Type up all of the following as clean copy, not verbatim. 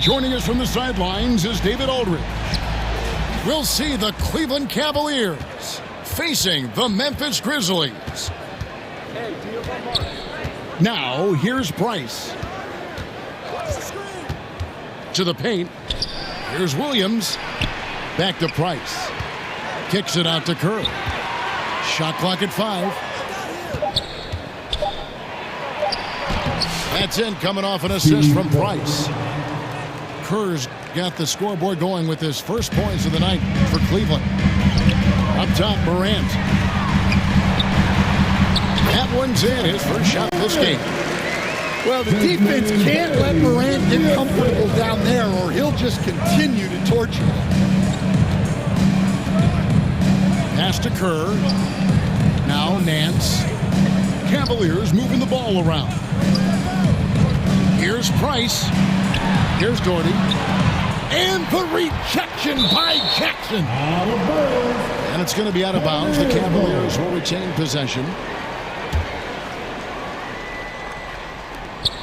Joining us from the sidelines is David Aldridge. We'll see the Cleveland Cavaliers facing the Memphis Grizzlies. Now, here's Price. To the paint. Here's Williams. Back to Price. Kicks it out to Kerr. Shot clock at 5. That's in, coming off an assist from Price. Kerr's got the scoreboard going with his first points of the night for Cleveland. Up top, Morant. That one's in, his first shot this game. Well, the defense can't let Morant get comfortable down there or he'll just continue to torture them. Pass to Kerr. Now Nance. Cavaliers moving the ball around. Here's Price. Here's Doherty. And the rejection by Jackson. And it's going to be out of bounds. The Cavaliers will retain possession.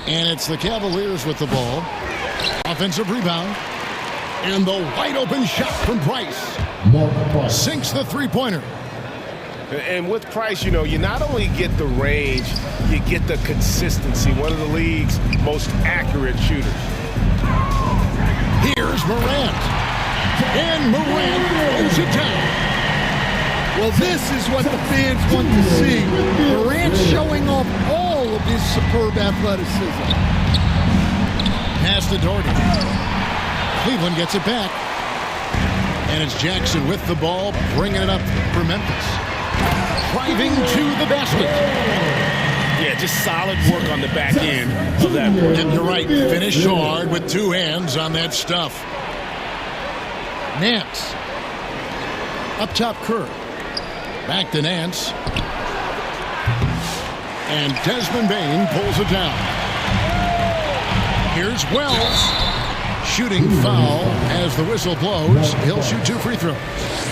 And it's the Cavaliers with the ball. Offensive rebound. And the wide open shot from Price. Sinks the three-pointer. And with Price, you know, you not only get the range, you get the consistency. One of the league's most accurate shooters. Here's Morant. And Morant throws it down. Well, this is what the fans want to see. Morant showing off all of his superb athleticism. Pass to Doherty. Cleveland gets it back. And it's Jackson with the ball, bringing it up for Memphis. Driving to the basket. Yeah, just solid work on the back end of that. And you're right, finish hard with two hands on that stuff. Nance. Up top, Kerr. Back to Nance. And Desmond Bane pulls it down. Here's Wells. Shooting foul as the whistle blows. He'll shoot 2 free throws.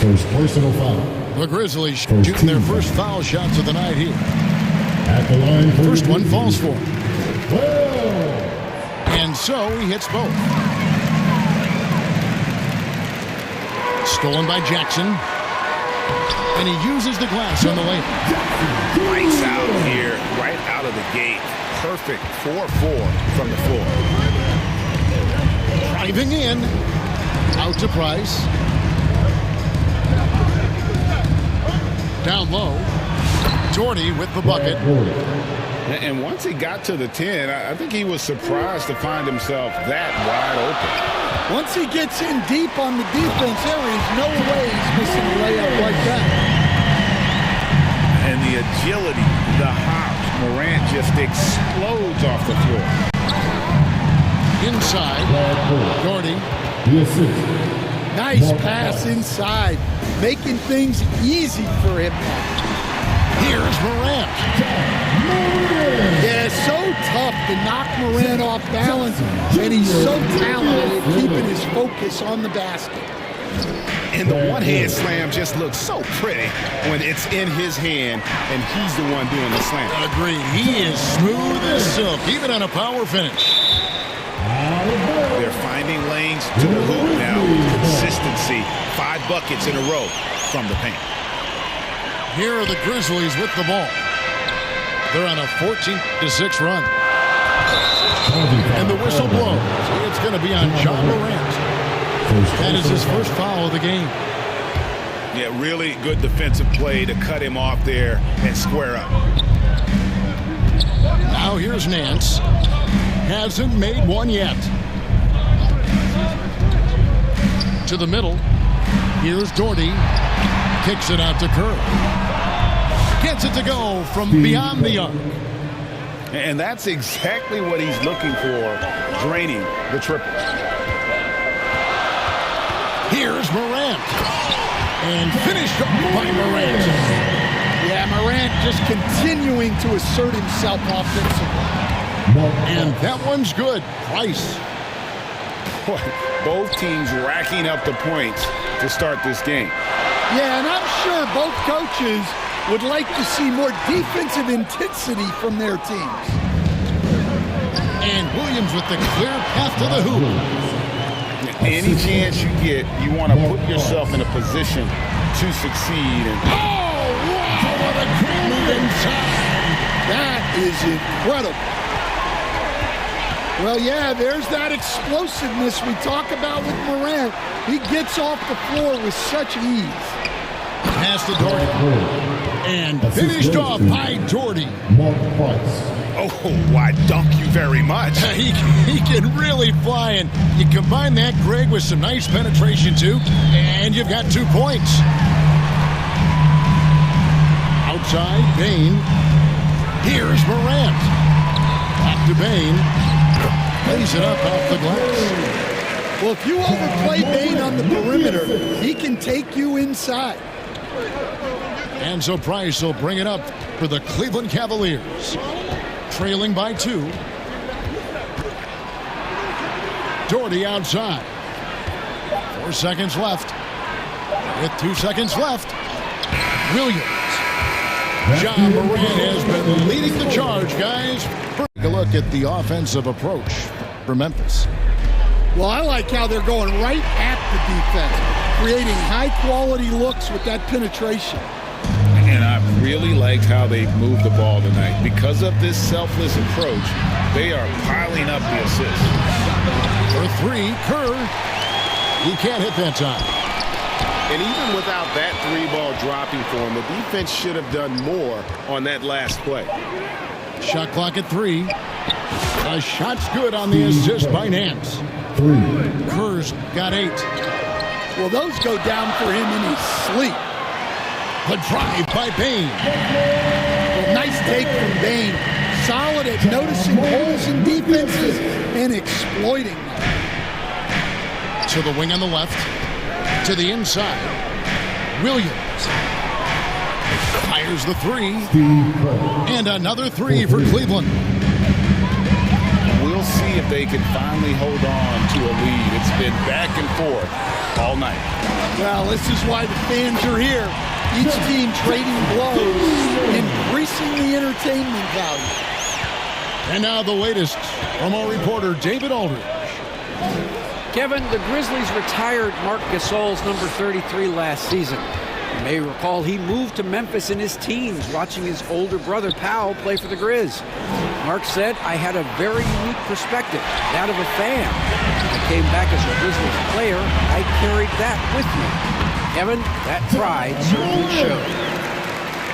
First personal foul. The Grizzlies shooting their first foul shots of the night here. At the line. First one falls for him. Well. And so he hits both. Stolen by Jackson. And he uses the glass on the lane. Lights out here, right out of the gate. Perfect 4-4 from the floor. Driving in. Out to Price. Down low. Doherty with the bucket. And once he got to the 10, I think he was surprised to find himself that wide open. Once he gets in deep on the defense, there is no way he's missing a layup like that. And the agility, the hops, Morant just explodes off the floor. Inside. Doherty. Nice pass inside, making things easy for him. Here's Morant. Yeah, so tough to knock Morant off balance, and he's so talented at keeping his focus on the basket. And the one-hand slam just looks so pretty when it's in his hand and he's the one doing the slam. Agreed. He is smooth as silk, even on a power finish. They're finding lanes to the hoop now. Consistency. 5 buckets in a row from the paint. Here are the Grizzlies with the ball. They're on a 14-6 run. And the whistle blows. It's going to be on John Morant. That is his first foul of the game. Yeah, really good defensive play to cut him off there and square up. Now here's Nance. Hasn't made one yet. To the middle. Here's Doherty. Kicks it out to Kerr. Gets it to go from beyond the arc. And that's exactly what he's looking for, draining the triple. Here's Morant. And finished up by Morant. Yeah, Morant just continuing to assert himself offensively. And that one's good. Price. Both teams racking up the points to start this game. Yeah, and I'm sure both coaches would like to see more defensive intensity from their teams. And Williams with the clear path to the hoop. Any chance you get, you want to put yourself in a position to succeed. And Oh, wow, what a great move inside. That is incredible. Well, yeah, there's that explosiveness we talk about with Morant. He gets off the floor with such ease. Pass to Doherty. And finished off by Doherty. Mark Price. oh, I dunk you very much. He can really fly, and you combine that, Greg, with some nice penetration, too, and you've got 2 points. Outside, Bain. Here's Morant. Back to Bain. Lays it up off the glass. Well, if you overplay Bain on the perimeter, he can take you inside. And so Price will bring it up for the Cleveland Cavaliers. Trailing by 2. Doherty outside. 4 seconds left. With 2 seconds left. Williams. John Morant has been leading the charge, guys. Take a look at the offensive approach for Memphis. Well, I like how they're going right at the defense, creating high-quality looks with that penetration. And I really liked how they moved the ball tonight. Because of this selfless approach, they are piling up the assists. For 3, Kerr. He can't hit that time. And even without that 3-ball dropping for him, the defense should have done more on that last play. Shot clock at 3. A shot's good on the assist by Nance. 3. Kerr's got 8. Well, those go down for him in his sleep. The drive by Bain. Well, nice take from Bain. Solid at noticing holes in defenses and exploiting them. To the wing on the left. To the inside. Williams. Fires the 3. And another 3 for Cleveland. We'll see if they can finally hold on to a lead. It's been back and forth all night. Well, this is why the fans are here. Each team trading blows, increasing the entertainment value. And now the latest from our reporter, David Aldridge. Kevin, the Grizzlies retired Marc Gasol's number 33 last season. You may recall he moved to Memphis in his teens, watching his older brother Powell play for the Grizz. Marc said, I had a very unique perspective, that of a fan. When I came back as a Grizzlies player, I carried that with me. Kevin, that pride certainly showed.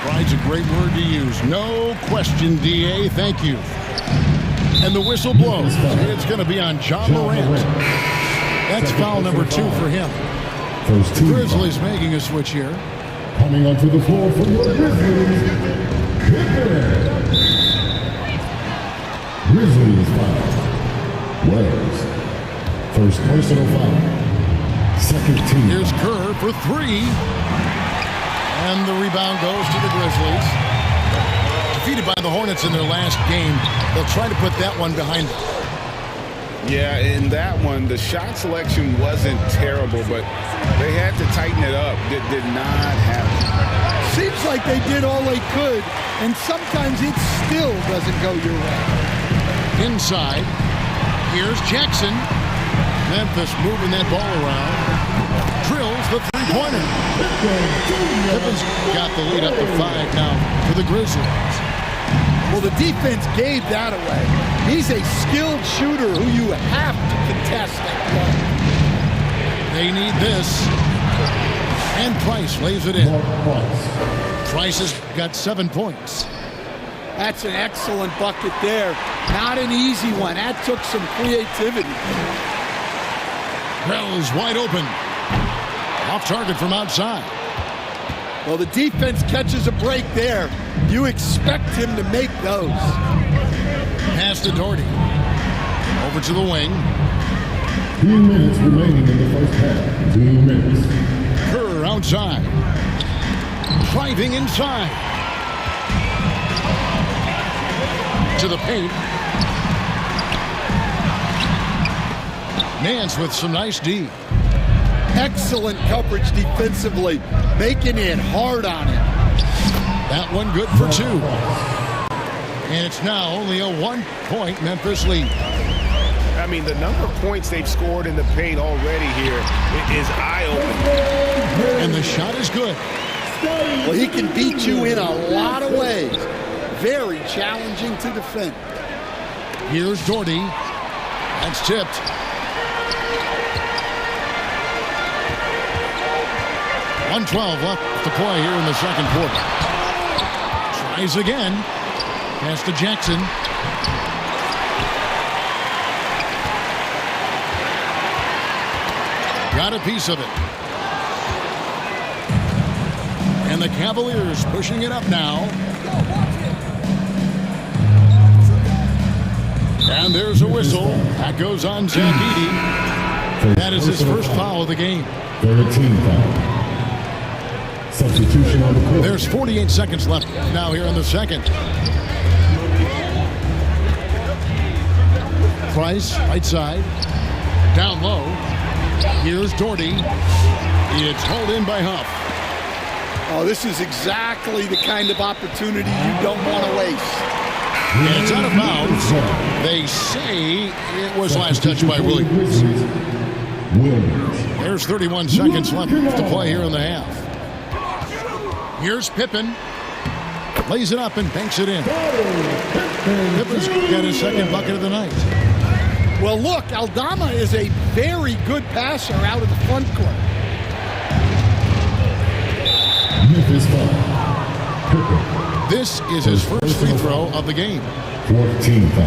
Pride's a great word to use. No question, D.A. Thank you. And the whistle blows. It's going to be on John Morant. That's foul number 2 for him. First 2. Grizzlies making a switch here. Coming onto the floor for your Grizzlies. Kerr. Grizzlies foul. Wells. First personal foul. Second team. Here's Kerr for 3. And the rebound goes to the Grizzlies. Defeated by the Hornets in their last game. They'll try to put that one behind them. Yeah, in that one, the shot selection wasn't terrible, but they had to tighten it up. It did not happen. Seems like they did all they could, and sometimes it still doesn't go your way. Inside, here's Jackson. Memphis moving that ball around. Drills the 3-pointer. Memphis got the lead up to 5 now for the Grizzlies. Well, the defense gave that away. He's a skilled shooter who you have to contest that play. They need this. And Price lays it in. Price has got 7 points. That's an excellent bucket there. Not an easy one. That took some creativity. Bell is wide open. Off target from outside. Well, the defense catches a break there. You expect him to make those. Pass to Doherty. Over to the wing. 2 minutes remaining in the first half. 2 minutes. Kerr outside. Driving inside. To the paint. Nance with some nice D. Excellent coverage defensively, making it hard on him. That one good for 2. And it's now only a 1-point Memphis lead. I mean, the number of points they've scored in the paint already here is eye-opening. And the shot is good. Well, he can beat you in a lot of ways. Very challenging to defend. Here's Doherty. That's tipped. .112 left to play here in the second quarter. Tries again. Pass to Jackson. Got a piece of it. And the Cavaliers pushing it up now. And there's a whistle. That goes on Zach Edey. That is his first foul of the game. 13 foul. Substitution on the court. There's 48 seconds left now here in the second. Price, right side. Down low. Here's Doherty. It's hauled in by Huff. Oh, this is exactly the kind of opportunity you don't want to waste. And it's out of bounds. They say it was last touched by Williams. There's 31 seconds left to play here in the half. Here's Pippen. Lays it up and banks it in. Pippen's got his second bucket of the night. Well, look, Aldama is a very good passer out of the front court. This is his first free throw of the game. 14 foul.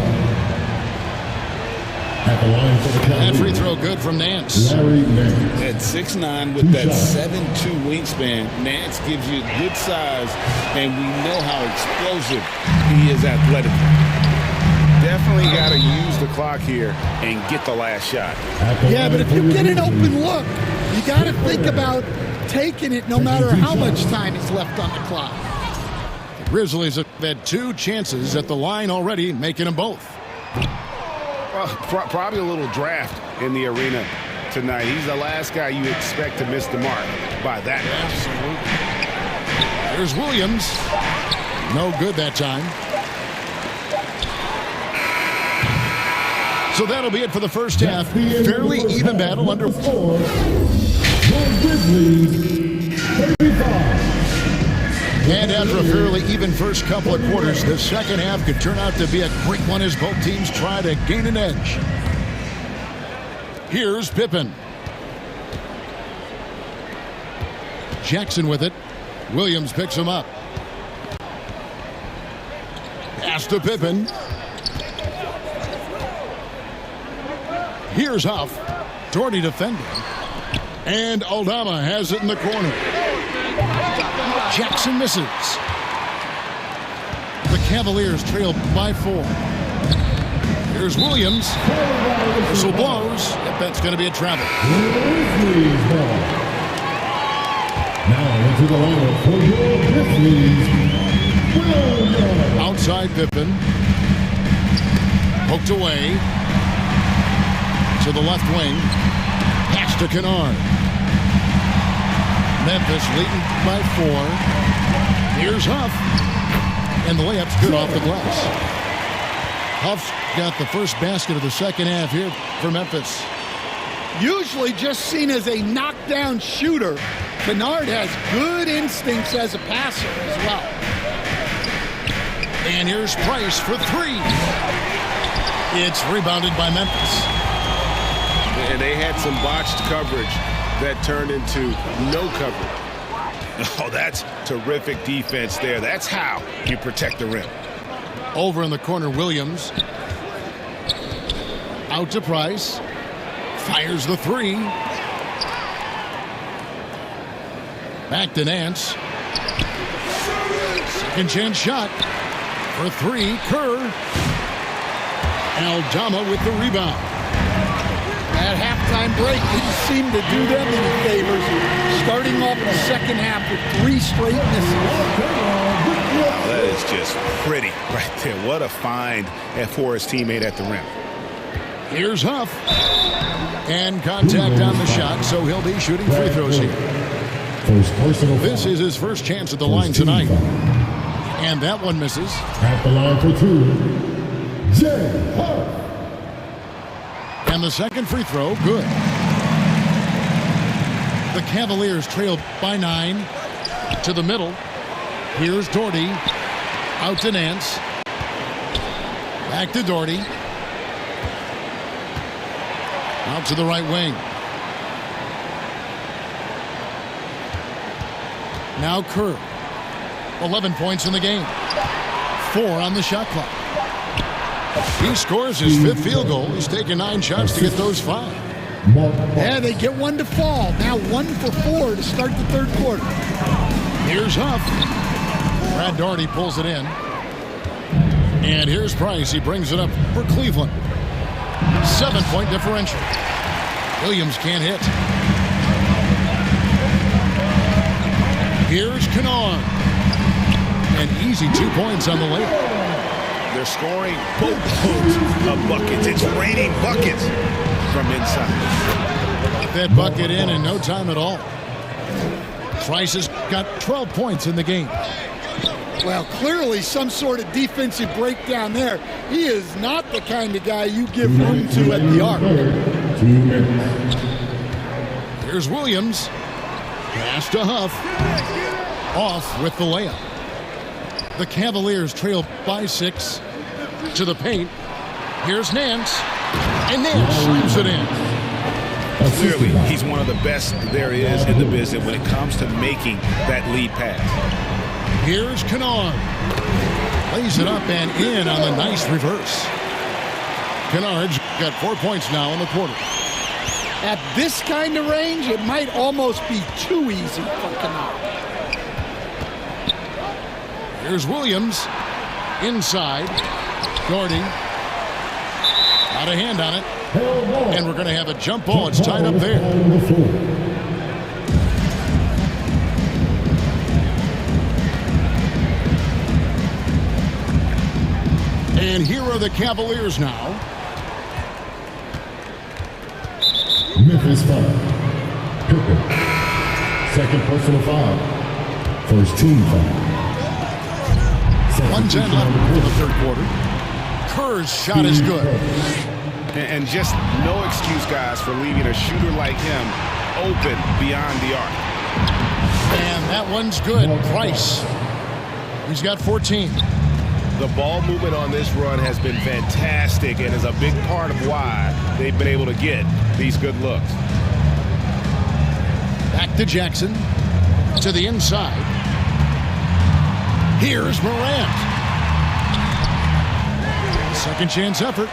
At the line for the Cavaliers. That free throw good from Nance. Larry Nance. At 6'9" with that 7'2" wingspan, Nance gives you good size, and we know how explosive he is athletically. Definitely got to use the clock here and get the last shot. Yeah, but if you get an open look, you got to think about taking it no matter how much time is left on the clock. The Grizzlies have had two chances at the line already, making them both. Well, probably a little draft in the arena tonight. He's the last guy you expect to miss the mark by that much. Absolutely. There's Williams. No good that time. So that'll be it for the first half. Fairly even battle under 4. Grizzlies 35. And after a fairly even first couple of quarters, the second half could turn out to be a quick one as both teams try to gain an edge. Here's Pippen. Jackson with it. Williams picks him up. Pass to Pippen. Here's Huff. Doherty defending. And Aldama has it in the corner. Jackson misses. The Cavaliers trail by 4. Here's Williams. Whistle blows. Yep, that's going to be a travel. Now into the lineup for your Grizzlies. Outside Pippen. Poked away. To the left wing. Pass to Kennard. Memphis leading by 4. Here's Huff. And the layup's good off the glass. Huff's got the first basket of the second half here for Memphis. Usually just seen as a knockdown shooter, Kennard has good instincts as a passer as well. And here's Price for 3. It's rebounded by Memphis. And they had some botched coverage that turned into no coverage. Oh, that's terrific defense there. That's how you protect the rim. Over in the corner, Williams. Out to Price. Fires the 3. Back to Nance. Second chance shot. For 3, Kerr. Aldama with the rebound. That halftime break didn't seem to do them any favors. Starting off the second half with 3 straight misses. That is just pretty right there. What a find for his teammate at the rim. Here's Huff. And contact on the shot, so he'll be shooting free throws here. This is his first chance at the line tonight. And that one misses. At the line for 2, Jay Huff. And the second free throw, good. The Cavaliers trail by 9 to the middle. Here's Doherty. Out to Nance. Back to Doherty. Out to the right wing. Now Kerr. 11 points in the game. 4 on the shot clock. He scores his 5th field goal. He's taken 9 shots to get those 5. Yeah, they get one to fall. Now 1 for 4 to start the third quarter. Here's Huff. Brad Doherty pulls it in. And here's Price. He brings it up for Cleveland. 7-point differential. Williams can't hit. Here's Kennard. An easy 2 points on the layup. They're scoring boatloads of buckets. It's raining buckets from inside. Got that bucket in no time at all. Price has got 12 points in the game. Well, clearly some sort of defensive breakdown there. He is not the kind of guy you give room to at the arc. Here's Williams. Pass to Huff. Off with the layup. The Cavaliers trail by 6 to the paint. Here's Nance. And Nance slams it in. Clearly, he's one of the best there is in the business when it comes to making that lead pass. Here's Kennard. Lays it up and in on the nice reverse. Kennard's got 4 points now in the quarter. At this kind of range, it might almost be too easy for Kennard. Here's Williams. Inside. Doherty. Got a hand on it. And we're going to have a jump ball. It's tied up there. And here are the Cavaliers now. Memphis foul. Pippen. Second personal foul. First team foul. 1:10 left in the third quarter. Kerr's shot is good. And just no excuse, guys, for leaving a shooter like him open beyond the arc. And that one's good. Price. He's got 14. The ball movement on this run has been fantastic and is a big part of why they've been able to get these good looks. Back to Jackson. To the inside. Here's Morant. Second chance effort.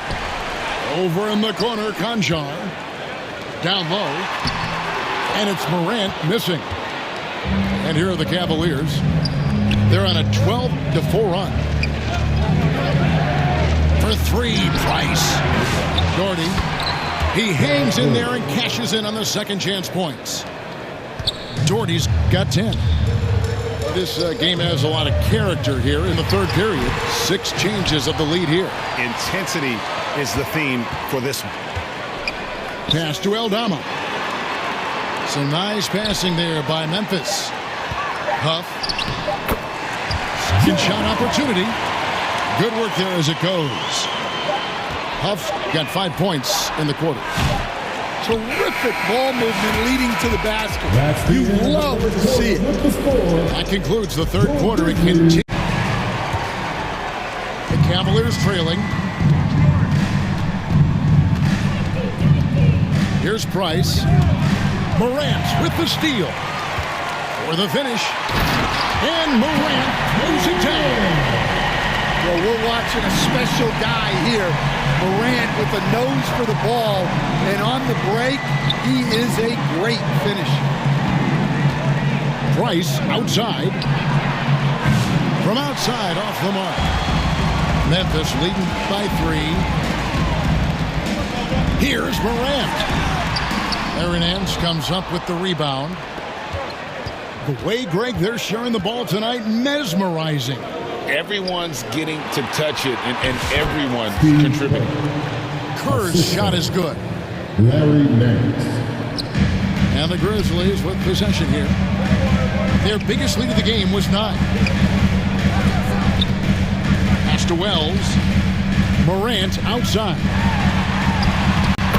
Over in the corner, Conjar. Down low. And it's Morant missing. And here are the Cavaliers. They're on a 12-4 run. For 3, Price. Doherty. He hangs in there and cashes in on the second chance points. Doherty's got 10. This game has a lot of character here in the third period. 6 changes of the lead here. Intensity is the theme for this one. Pass to Aldama. Some nice passing there by Memphis. Huff. Second shot opportunity. Good work there as it goes. Huff got 5 points in the quarter. Terrific ball movement leading to the basket. You love to see it. That concludes the third quarter. It continues. The Cavaliers trailing. Here's Price. Morant with the steal. For the finish. And Morant moves it down. Well, we're watching a special guy here. Morant with a nose for the ball. And on the break, he is a great finisher. Price outside. From outside off the mark. Memphis leading by 3. Here's Morant. Aaron Nance comes up with the rebound. The way, Greg, they're sharing the ball tonight, mesmerizing. Everyone's getting to touch it, and everyone's contributing. Kerr's shot is good. Larry Nance. And the Grizzlies with possession here. Their biggest lead of the game was 9. Pass to Wells. Morant outside.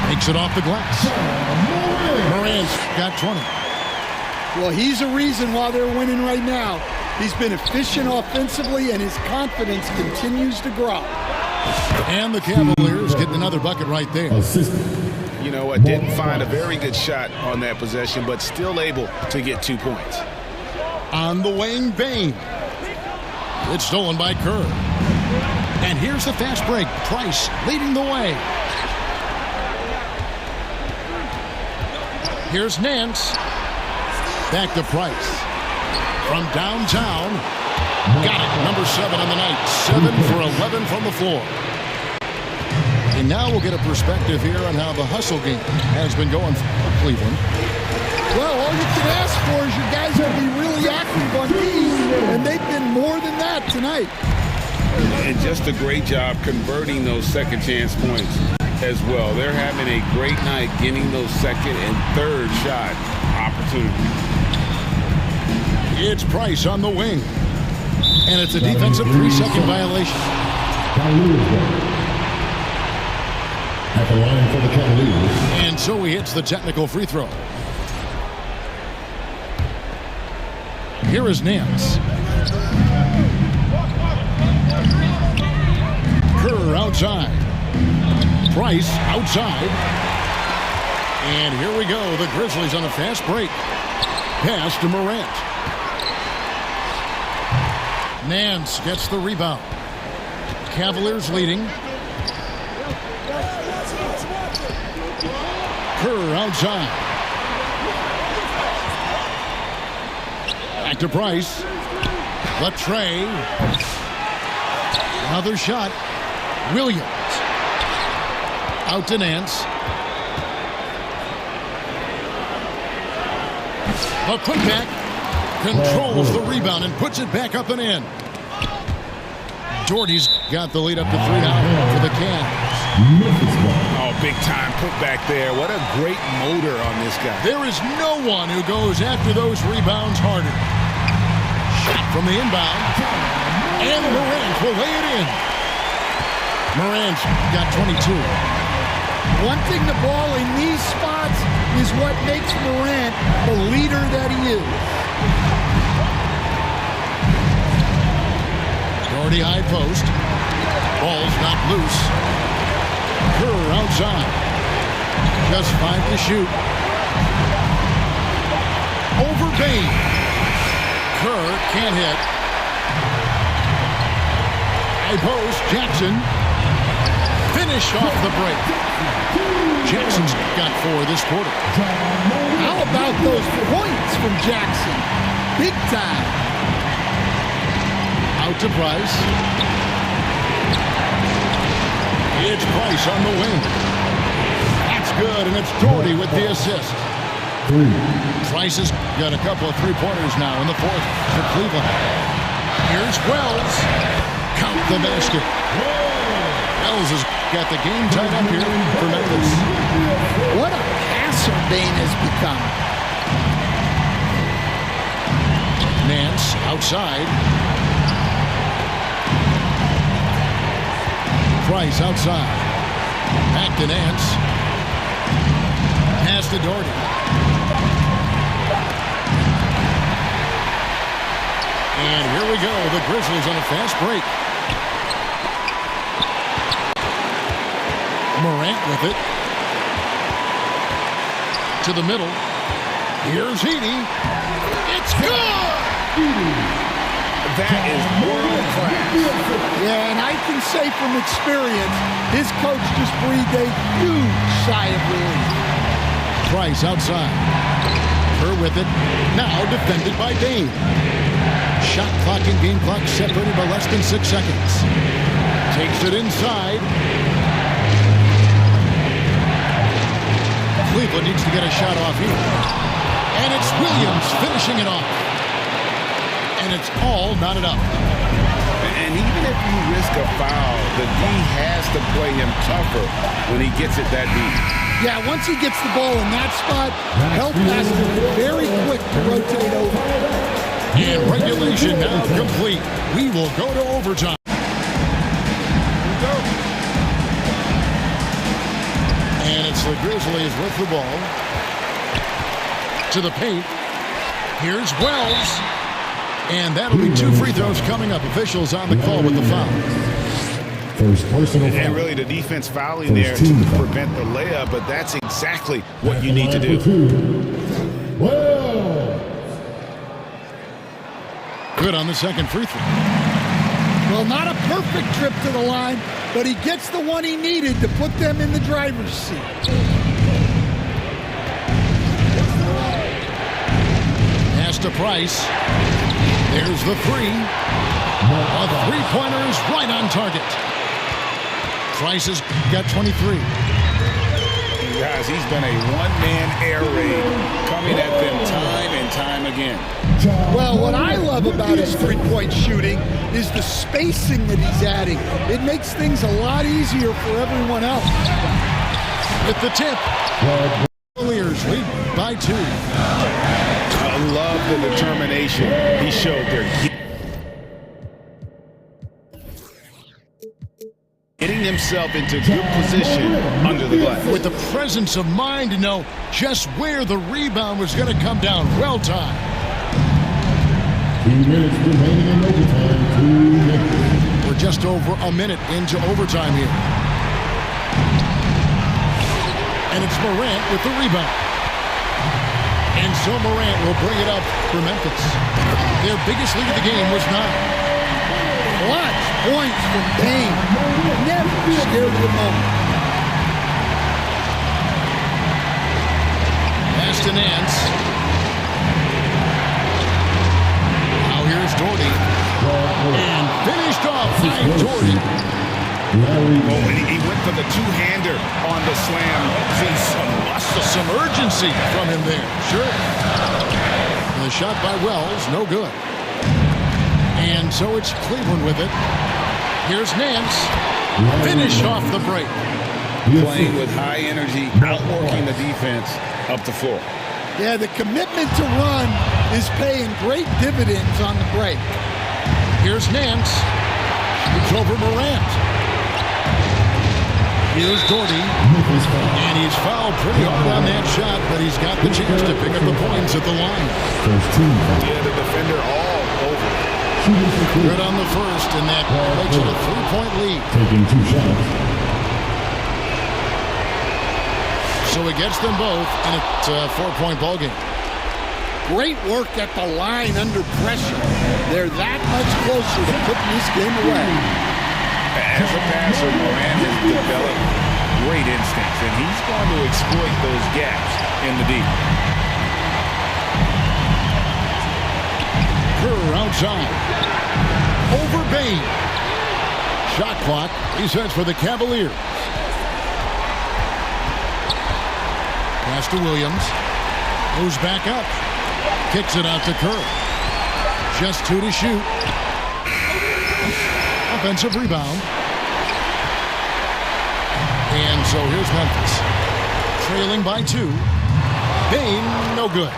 They Takes it off the glass. Morant's got 20. Well, he's a reason why they're winning right now. He's been efficient offensively, and his confidence continues to grow. And the Cavaliers getting another bucket right there. You know what? Didn't find a very good shot on that possession, but still able to get 2 points. On the wing, Bane. It's stolen by Kerr. And here's the fast break. Price leading the way. Here's Nance. Back to Price. From downtown. Got it. Number 7 on the night. 7 for 11 from the floor. And now we'll get a perspective here on how the hustle game has been going for Cleveland. Well, all you can ask for is your guys will be really active on these, and they've been more than that tonight. And just a great job converting those second chance points as well. They're having a great night getting those second and third shot opportunities. It's Price on the wing. And it's a defensive 3-second violation. At the line for the Cavaliers. And so he hits the technical free throw. Here is Nance. Kerr outside. Price outside. And here we go. The Grizzlies on a fast break. Pass to Morant. Nance gets the rebound. Cavaliers leading. Kerr outside. Back to Price. Latrey. Another shot. Williams. Out to Nance. A putback. Controls the rebound and puts it back up and in. Doherty's got the lead up to 3 out for the Cavs. Oh, big time putback there. What a great motor on this guy. There is no one who goes after those rebounds harder. Shot from the inbound. And Morant will lay it in. Morant's got 22. One thing the ball in these spots is what makes Morant the leader that he is. Doherty high post. Ball's not loose. Kerr outside. Just 5 to shoot. Over Bane. Kerr can't hit. High post. Jackson. Finish off the break. Jackson's got 4 this quarter. How about those points from Jackson? Big time. Out to Price. It's Price on the wing. That's good, and it's Doherty with the assist. Price has got a couple of three-pointers now in the fourth for Cleveland. Here's Wells. Count the basket. Wells has got the game tied up here for Memphis. What a passer Bane has become. Nance outside. Price outside. Back to Nance. Pass to Doherty. And here we go. The Grizzlies on a fast break. Morant with it. To the middle. Here's Heaney. It's good! That is world class. Yeah, and I can say from experience, his coach just breathed a huge sigh of relief. Price outside. Kerr with it. Now defended by Bane. Shot clock and game clock separated by less than 6 seconds. Takes it inside. Cleveland needs to get a shot off here. And it's Williams finishing it off. And it's all knotted up. And even if you risk a foul, the D has to play him tougher when he gets it that deep. Yeah, once he gets the ball in that spot, help has to be very quick to rotate over. And regulation now complete. We will go to overtime. And it's the Grizzlies with the ball. To the paint. Here's Wells. And that'll be 2 free throws coming up. Officials on the call with the foul. First personal foul. And really the defense fouling there to prevent the layup, but that's exactly what you need to do. Well, Good on the second free throw. Well, not a perfect trip to the line, but he gets the one he needed to put them in the driver's seat. Pass to Price. There's the three. A three-pointer is right on target. Price has got 23. Guys, he's been a one-man air raid coming at them time and time again. Well, what I love about his three-point shooting is the spacing that he's adding. It makes things a lot easier for everyone else. With the tip. Cavaliers lead by 2. I love the determination he showed there. Getting himself into good position under the glass. With the presence of mind to know just where the rebound was going to come down. Well timed. 2 minutes remaining in overtime. 2 minutes. We're just over a minute into overtime here. And it's Morant with the rebound. And so Morant will bring it up for Memphis. Their biggest lead of the game was 9. Clutch points from Bane. Never scared of the moment. Pass to Nance. Now here's Doherty. And finished off by Doherty. Oh, and he went for the two-hander on the slam. See some muscle. Some urgency from him there. Sure. And the shot by Wells, no good. And so it's Cleveland with it. Here's Nance. Finish off the break. Playing with high energy, outworking the defense up the floor. Yeah, the commitment to run is paying great dividends on the break. Here's Nance. It's over Morant. Here's Doherty. And he's fouled pretty hard on that shot, but he's got the chance to pick up the points at the line. Yeah, the defender all over. Good on the first, and that makes it a 3-point lead. Taking 2 shots. So he gets them both, and it's a 4-point ball game. Great work at the line under pressure. They're that much closer to putting this game away. As a passer, Morant has developed great instincts, and he's going to exploit those gaps in the deep. Kerr outside. Over Bane. Shot clock. He sets for the Cavaliers. Pass to Williams. Moves back up. Kicks it out to Kerr. Just 2 to shoot. Offensive rebound. And so here's Memphis. Trailing by 2. Bane, no good.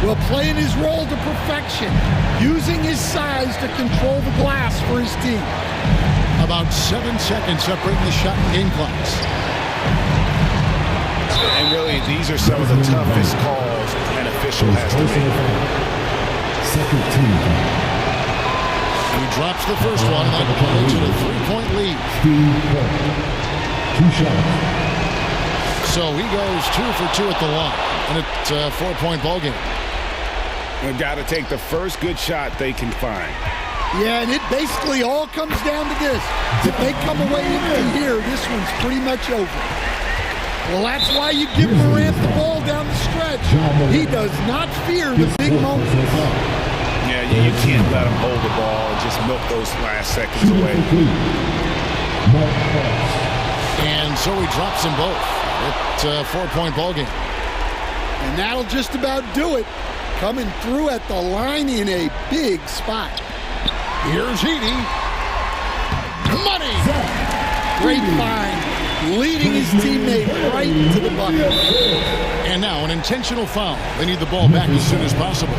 Well, playing his role to perfection, using his size to control the glass for his team. About 7 seconds separating the shot and game clocks. And really, these are some of the toughest calls an official has to make. Second team. He drops the first one, and that makes it a 3-point lead. 2 shots. So he goes 2 for 2 at the line, and it's a 4-point ball game. They've got to take the first good shot they can find. Yeah, and it basically all comes down to this. If they come away empty here, this one's pretty much over. Well, that's why you give Morant the ball down the stretch. He does not fear the big moments. Yeah, you can't let him hold the ball and just milk those last seconds away. And so he drops them both. It's a 4-point ball game. And that'll just about do it. Coming through at the line in a big spot. Here's Heaney. Money! Great find. Leading his teammate right to the bucket. And now an intentional foul. They need the ball back as soon as possible.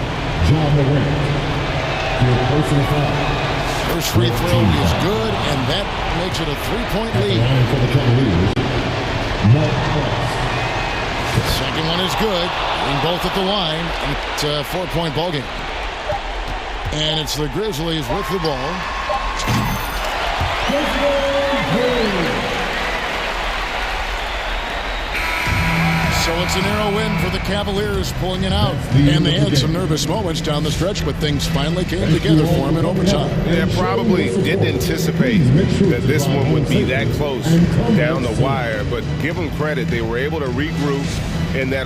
First free throw is good, and that makes it a 3-point lead. Second one is good. And both at the line. It's a 4-point ball game. And it's the Grizzlies with the ball. So it's a narrow win for the Cavaliers, pulling it out. And they had some nervous moments down the stretch, but things finally came together for them in overtime. Yeah, probably didn't anticipate that this one would be that close down the wire, but give them credit. They were able to regroup in that